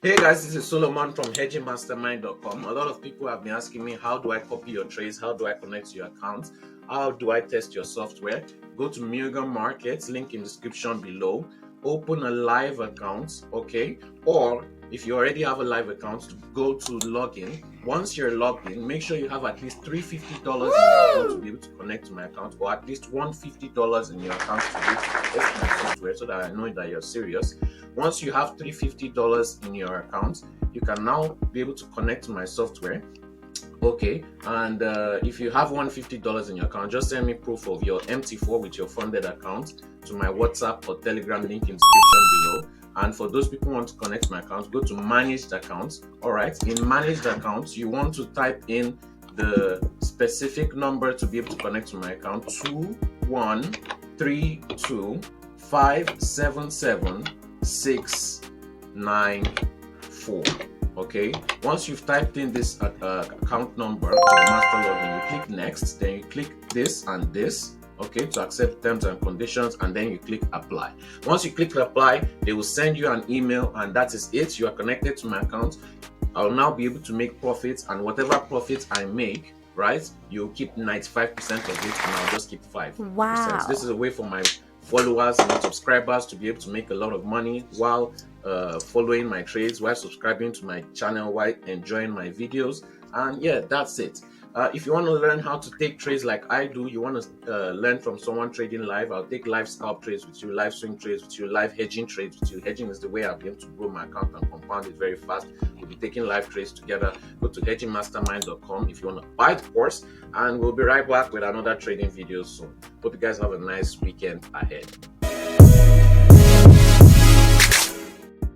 Hey guys, this is Solomon from hedgingmastermind.com. A lot of people have been asking me, how do I copy your trades? How do I connect to your account? How do I test your software? Go to Milgram Markets, link in description below. Open a live account, okay? Or if you already have a live account, go to login. Once you're logged in, make sure you have at least $350 in your account to be able to connect to my account, or at least $150 in your account to be able to test my software, so that I know that you're serious. Once you have $350 in your account, you can now be able to connect to my software. Okay, and if you have $150 in your account, just send me proof of your MT4 with your funded account to my WhatsApp or Telegram link in description below. And for those people who want to connect to my account, go to managed accounts. All right, in managed accounts, you want to type in the specific number to be able to connect to my account: 2132577 694. Okay, once you've typed in this account number to the master login, you click next, then you click this and this, okay, to accept terms and conditions, and then you click apply. Once you click apply, they will send you an email, and that is it. You are connected to my account. I'll now be able to make profits, and whatever profits I make, right, you'll keep 95% of it, and I'll just keep 5%. Wow. This is a way for my followers and subscribers to be able to make a lot of money while following my trades, while subscribing to my channel, while enjoying my videos. And yeah, that's it. If you want to learn how to take trades like I do, you want to learn from someone trading live, I'll take live scalp trades with you, live swing trades with you, live hedging trades with you. Hedging is the way I've been able to grow my account and compound it very fast. We'll be taking live trades together. Go to hedgingmastermind.com if you want to buy the course, and we'll be right back with another trading video soon. Hope you guys have a nice weekend ahead.